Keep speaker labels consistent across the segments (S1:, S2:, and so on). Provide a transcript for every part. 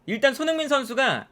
S1: 일단 손흥민 선수가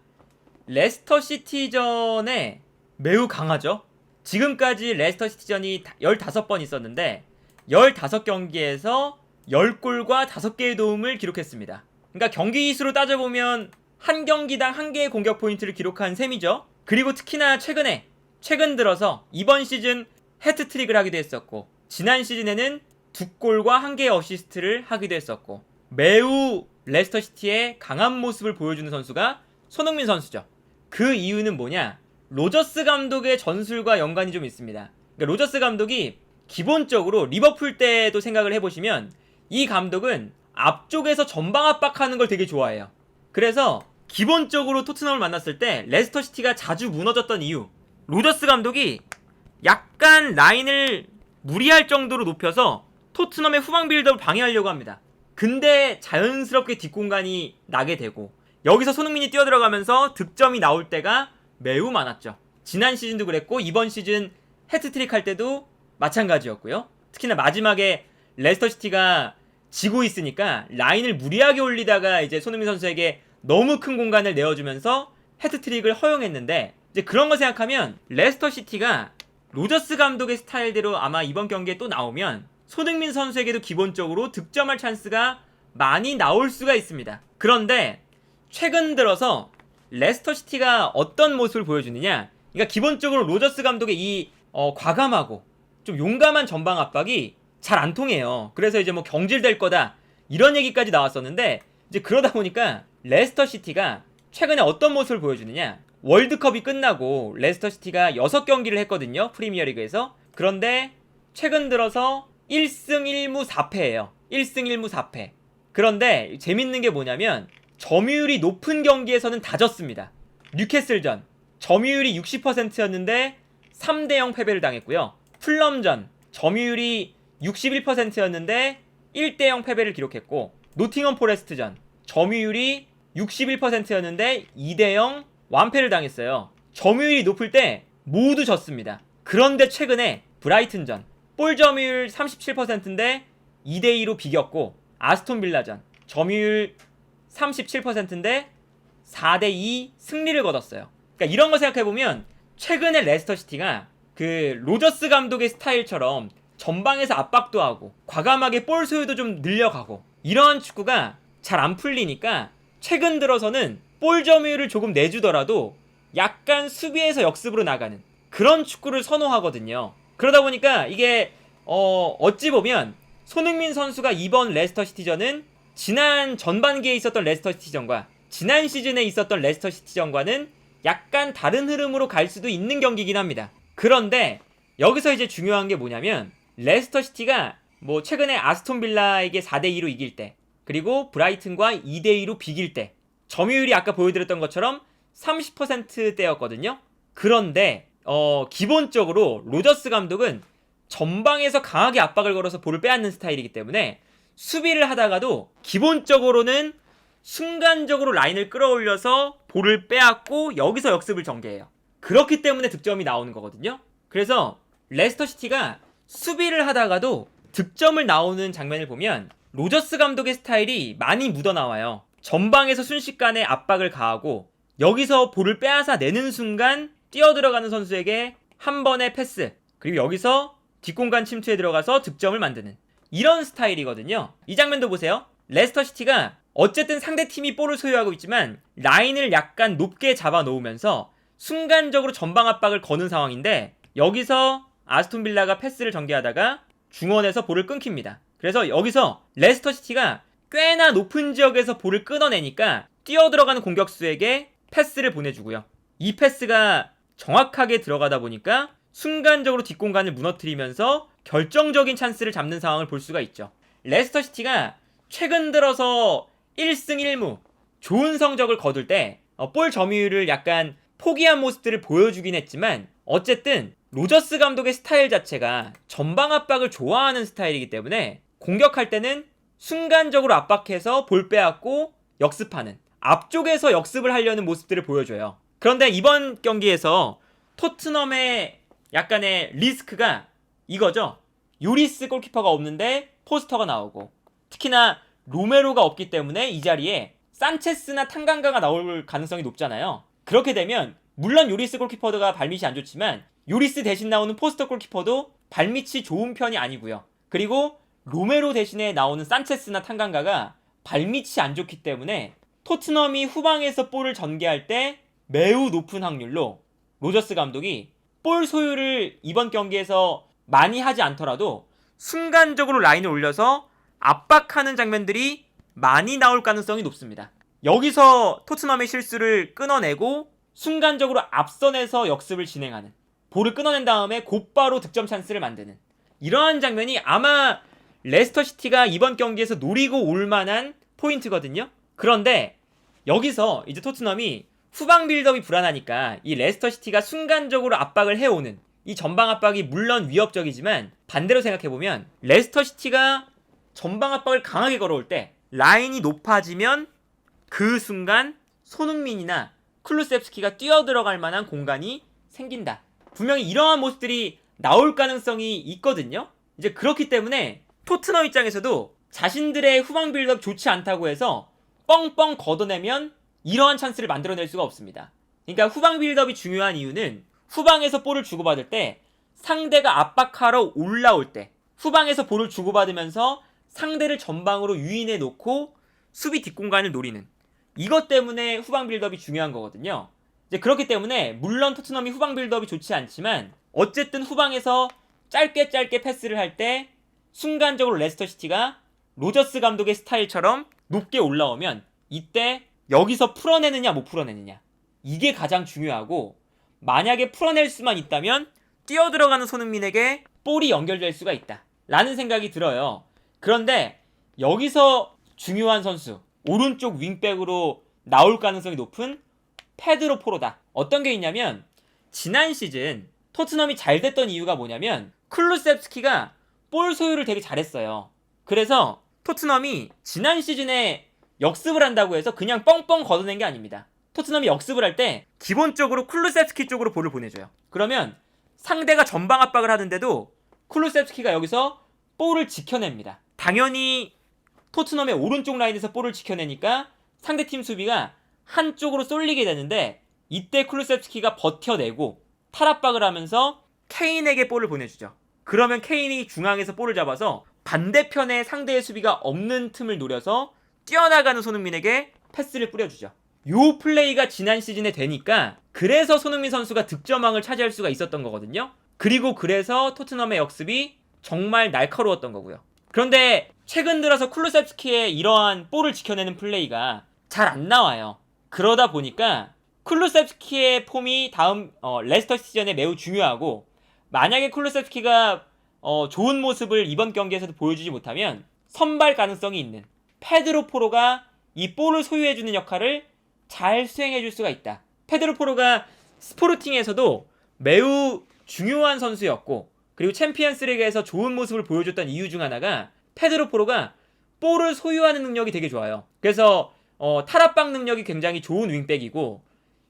S1: 레스터 시티전에 매우 강하죠. 지금까지 레스터 시티전이 15번 있었는데 15경기에서 10골과 5개의 도움을 기록했습니다. 그러니까 경기 수로 따져보면 한 경기당 1개의 공격 포인트를 기록한 셈이죠. 그리고 특히나 최근 들어서 이번 시즌 해트트릭을 하기도 했었고, 지난 시즌에는 2골과 1개의 어시스트를 하기도 했었고, 매우 레스터시티의 강한 모습을 보여주는 선수가 손흥민 선수죠. 그 이유는 뭐냐? 로저스 감독의 전술과 연관이 좀 있습니다. 그러니까 로저스 감독이 기본적으로 리버풀 때도 생각을 해보시면 이 감독은 앞쪽에서 전방 압박하는 걸 되게 좋아해요. 그래서 기본적으로 토트넘을 만났을 때 레스터시티가 자주 무너졌던 이유, 로저스 감독이 약간 라인을 무리할 정도로 높여서 토트넘의 후방 빌드업을 방해하려고 합니다. 근데 자연스럽게 뒷공간이 나게 되고, 여기서 손흥민이 뛰어들어가면서 득점이 나올 때가 매우 많았죠. 지난 시즌도 그랬고 이번 시즌 해트트릭 할 때도 마찬가지였고요. 특히나 마지막에 레스터시티가 지고 있으니까 라인을 무리하게 올리다가 이제 손흥민 선수에게 너무 큰 공간을 내어주면서 해트트릭을 허용했는데, 이제 그런 거 생각하면 레스터시티가 로저스 감독의 스타일대로 아마 이번 경기에 또 나오면 손흥민 선수에게도 기본적으로 득점할 찬스가 많이 나올 수가 있습니다. 그런데 최근 들어서 레스터시티가 어떤 모습을 보여주느냐, 그러니까 기본적으로 로저스 감독의 이 과감하고 좀 용감한 전방 압박이 잘 안 통해요. 그래서 이제 뭐 경질될 거다 이런 얘기까지 나왔었는데, 이제 그러다 보니까 레스터시티가 최근에 어떤 모습을 보여주느냐, 월드컵이 끝나고 레스터시티가 6경기를 했거든요, 프리미어리그에서. 그런데 최근 들어서 1승 1무 4패예요 1승 1무 4패. 그런데 재밌는 게 뭐냐면 점유율이 높은 경기에서는 다 졌습니다. 뉴캐슬전 점유율이 60%였는데 3대0 패배를 당했고요. 풀럼전 점유율이 61%였는데 1대0 패배를 기록했고, 노팅엄 포레스트전 점유율이 61%였는데 2대0 완패를 당했어요. 점유율이 높을 때 모두 졌습니다. 그런데 최근에 브라이튼전 볼 점유율 37%인데 2대2로 비겼고, 아스톤 빌라전 점유율 37%인데 4대2 승리를 거뒀어요. 그러니까 이런 거 생각해보면 최근에 레스터시티가 그 로저스 감독의 스타일처럼 전방에서 압박도 하고 과감하게 볼 소유도 좀 늘려가고, 이런 축구가 잘 안 풀리니까 최근 들어서는 볼 점유율을 조금 내주더라도 약간 수비에서 역습으로 나가는 그런 축구를 선호하거든요. 그러다 보니까 이게 어찌 보면 손흥민 선수가 이번 레스터시티전은 지난 전반기에 있었던 레스터시티전과 지난 시즌에 있었던 레스터시티전과는 약간 다른 흐름으로 갈 수도 있는 경기긴 합니다. 그런데 여기서 이제 중요한 게 뭐냐면, 레스터시티가 뭐 최근에 아스톤 빌라에게 4대2로 이길 때, 그리고 브라이튼과 2대2로 비길 때 점유율이 아까 보여드렸던 것처럼 30%대였거든요. 그런데 기본적으로 로저스 감독은 전방에서 강하게 압박을 걸어서 볼을 빼앗는 스타일이기 때문에 수비를 하다가도 기본적으로는 순간적으로 라인을 끌어올려서 볼을 빼앗고 여기서 역습을 전개해요. 그렇기 때문에 득점이 나오는 거거든요. 그래서 레스터시티가 수비를 하다가도 득점을 나오는 장면을 보면 로저스 감독의 스타일이 많이 묻어나와요. 전방에서 순식간에 압박을 가하고 여기서 볼을 빼앗아 내는 순간 뛰어들어가는 선수에게 한 번의 패스, 그리고 여기서 뒷공간 침투에 들어가서 득점을 만드는 이런 스타일이거든요. 이 장면도 보세요. 레스터시티가 어쨌든 상대팀이 볼을 소유하고 있지만 라인을 약간 높게 잡아 놓으면서 순간적으로 전방 압박을 거는 상황인데, 여기서 아스톤 빌라가 패스를 전개하다가 중원에서 볼을 끊깁니다. 그래서 여기서 레스터시티가 꽤나 높은 지역에서 볼을 끊어내니까 뛰어들어가는 공격수에게 패스를 보내주고요. 이 패스가 정확하게 들어가다 보니까 순간적으로 뒷공간을 무너뜨리면서 결정적인 찬스를 잡는 상황을 볼 수가 있죠. 레스터시티가 최근 들어서 1승 1무 좋은 성적을 거둘 때 볼 점유율을 약간 포기한 모습들을 보여주긴 했지만, 어쨌든 로저스 감독의 스타일 자체가 전방 압박을 좋아하는 스타일이기 때문에 공격할 때는 순간적으로 압박해서 볼 빼앗고 역습하는, 앞쪽에서 역습을 하려는 모습들을 보여줘요. 그런데 이번 경기에서 토트넘의 약간의 리스크가 이거죠. 요리스 골키퍼가 없는데 포스터가 나오고, 특히나 로메로가 없기 때문에 이 자리에 산체스나 탄강가가 나올 가능성이 높잖아요. 그렇게 되면 물론 요리스 골키퍼가 발밑이 안 좋지만 요리스 대신 나오는 포스터 골키퍼도 발밑이 좋은 편이 아니고요. 그리고 로메로 대신에 나오는 산체스나 탄강가가 발밑이 안 좋기 때문에 토트넘이 후방에서 볼을 전개할 때 매우 높은 확률로 로저스 감독이 볼 소유를 이번 경기에서 많이 하지 않더라도 순간적으로 라인을 올려서 압박하는 장면들이 많이 나올 가능성이 높습니다. 여기서 토트넘의 실수를 끊어내고 순간적으로 앞선에서 역습을 진행하는, 볼을 끊어낸 다음에 곧바로 득점 찬스를 만드는 이러한 장면이 아마 레스터시티가 이번 경기에서 노리고 올 만한 포인트거든요. 그런데 여기서 이제 토트넘이 후방 빌드업이 불안하니까 이 레스터시티가 순간적으로 압박을 해오는 이 전방 압박이 물론 위협적이지만 반대로 생각해보면 레스터시티가 전방 압박을 강하게 걸어올 때 라인이 높아지면 그 순간 손흥민이나 클루셉스키가 뛰어들어갈 만한 공간이 생긴다. 분명히 이러한 모습들이 나올 가능성이 있거든요. 이제 그렇기 때문에 토트넘 입장에서도 자신들의 후방 빌드업 좋지 않다고 해서 뻥뻥 걷어내면 이러한 찬스를 만들어낼 수가 없습니다. 그러니까 후방 빌드업이 중요한 이유는 후방에서 볼을 주고받을 때 상대가 압박하러 올라올 때 후방에서 볼을 주고받으면서 상대를 전방으로 유인해 놓고 수비 뒷공간을 노리는 이것 때문에 후방 빌드업이 중요한 거거든요. 이제 그렇기 때문에 물론 토트넘이 후방 빌드업이 좋지 않지만 어쨌든 후방에서 짧게 패스를 할 때 순간적으로 레스터시티가 로저스 감독의 스타일처럼 높게 올라오면 이때 여기서 풀어내느냐 못 풀어내느냐 이게 가장 중요하고 만약에 풀어낼 수만 있다면 뛰어들어가는 손흥민에게 볼이 연결될 수가 있다 라는 생각이 들어요. 그런데 여기서 중요한 선수 오른쪽 윙백으로 나올 가능성이 높은 페드로 포로다. 어떤 게 있냐면 지난 시즌 토트넘이 잘 됐던 이유가 뭐냐면 클루셉스키가 볼 소유를 되게 잘했어요. 그래서 토트넘이 지난 시즌에 역습을 한다고 해서 그냥 뻥뻥 걷어낸 게 아닙니다. 토트넘이 역습을 할 때 기본적으로 클루셉스키 쪽으로 볼을 보내줘요. 그러면 상대가 전방 압박을 하는데도 클루셉스키가 여기서 볼을 지켜냅니다. 당연히 토트넘의 오른쪽 라인에서 볼을 지켜내니까 상대팀 수비가 한쪽으로 쏠리게 되는데 이때 클루셉스키가 버텨내고 탈압박을 하면서 케인에게 볼을 보내주죠. 그러면 케인이 중앙에서 볼을 잡아서 반대편에 상대의 수비가 없는 틈을 노려서 뛰어나가는 손흥민에게 패스를 뿌려주죠. 요 플레이가 지난 시즌에 되니까 그래서 손흥민 선수가 득점왕을 차지할 수가 있었던 거거든요. 그리고 그래서 토트넘의 역습이 정말 날카로웠던 거고요. 그런데 최근 들어서 클루셉스키의 이러한 볼을 지켜내는 플레이가 잘 안 나와요. 그러다 보니까 클루셉스키의 폼이 다음 레스터 시즌에 매우 중요하고 만약에 클루셉스키가 좋은 모습을 이번 경기에서도 보여주지 못하면 선발 가능성이 있는 페드로 포로가 이 볼을 소유해주는 역할을 잘 수행해줄 수가 있다. 페드로 포로가 스포르팅에서도 매우 중요한 선수였고 그리고 챔피언스 리그에서 좋은 모습을 보여줬던 이유 중 하나가 페드로 포로가 볼을 소유하는 능력이 되게 좋아요. 그래서 탈압박 능력이 굉장히 좋은 윙백이고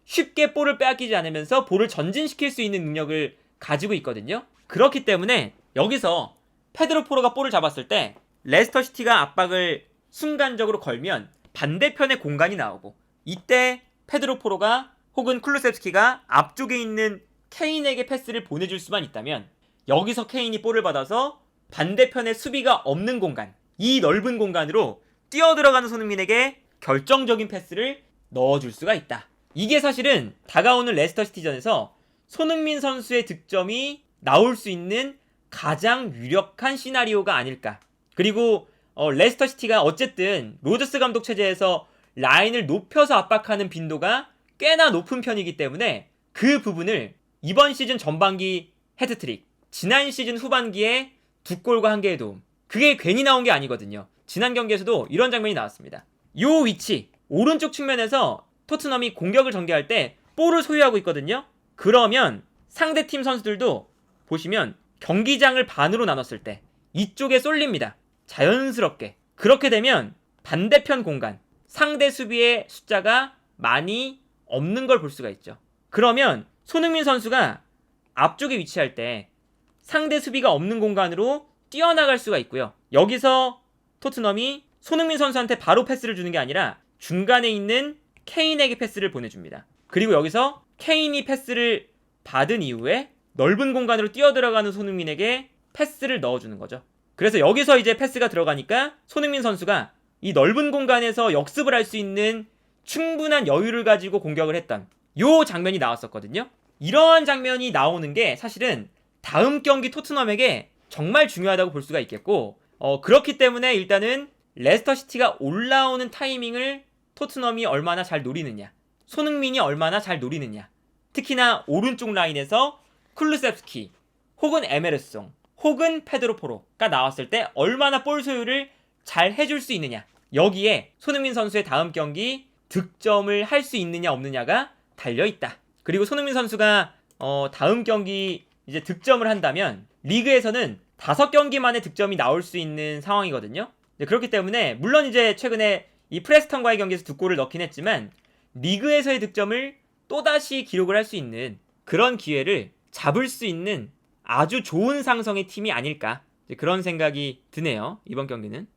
S1: 쉽게 볼을 빼앗기지 않으면서 볼을 전진시킬 수 있는 능력을 가지고 있거든요. 그렇기 때문에 여기서 페드로 포로가 볼을 잡았을 때 레스터시티가 압박을 순간적으로 걸면 반대편에 공간이 나오고 이때 페드로 포로가 혹은 클루셉스키가 앞쪽에 있는 케인에게 패스를 보내줄 수만 있다면 여기서 케인이 볼을 받아서 반대편에 수비가 없는 공간 이 넓은 공간으로 뛰어들어가는 손흥민에게 결정적인 패스를 넣어줄 수가 있다. 이게 사실은 다가오는 레스터시티전에서 손흥민 선수의 득점이 나올 수 있는 가장 유력한 시나리오가 아닐까. 그리고 레스터시티가 어쨌든 로저스 감독 체제에서 라인을 높여서 압박하는 빈도가 꽤나 높은 편이기 때문에 그 부분을 이번 시즌 전반기 헤트트릭, 지난 시즌 후반기에 2골과 1개의 도움 그게 괜히 나온 게 아니거든요. 지난 경기에서도 이런 장면이 나왔습니다. 요 위치 오른쪽 측면에서 토트넘이 공격을 전개할 때 볼을 소유하고 있거든요. 그러면 상대팀 선수들도 보시면 경기장을 반으로 나눴을 때 이쪽에 쏠립니다. 자연스럽게. 그렇게 되면 반대편 공간 상대 수비의 숫자가 많이 없는 걸 볼 수가 있죠. 그러면 손흥민 선수가 앞쪽에 위치할 때 상대 수비가 없는 공간으로 뛰어나갈 수가 있고요. 여기서 토트넘이 손흥민 선수한테 바로 패스를 주는 게 아니라 중간에 있는 케인에게 패스를 보내줍니다. 그리고 여기서 케인이 패스를 받은 이후에 넓은 공간으로 뛰어들어가는 손흥민에게 패스를 넣어주는 거죠. 그래서 여기서 이제 패스가 들어가니까 손흥민 선수가 이 넓은 공간에서 역습을 할 수 있는 충분한 여유를 가지고 공격을 했던 요 장면이 나왔었거든요. 이러한 장면이 나오는 게 사실은 다음 경기 토트넘에게 정말 중요하다고 볼 수가 있겠고, 그렇기 때문에 일단은 레스터시티가 올라오는 타이밍을 토트넘이 얼마나 잘 노리느냐, 손흥민이 얼마나 잘 노리느냐, 특히나 오른쪽 라인에서 쿨루셉스키 혹은 에메르송 혹은 페드로 포로가 나왔을 때 얼마나 볼 소유를 잘 해줄 수 있느냐, 여기에 손흥민 선수의 다음 경기 득점을 할 수 있느냐 없느냐가 달려있다. 그리고 손흥민 선수가 다음 경기 이제 득점을 한다면 리그에서는 5경기 만에 득점이 나올 수 있는 상황이거든요. 그렇기 때문에 물론 이제 최근에 이 프레스턴과의 경기에서 2골을 넣긴 했지만 리그에서의 득점을 또다시 기록을 할 수 있는 그런 기회를 잡을 수 있는 아주 좋은 상성의 팀이 아닐까, 그런 생각이 드네요, 이번 경기는.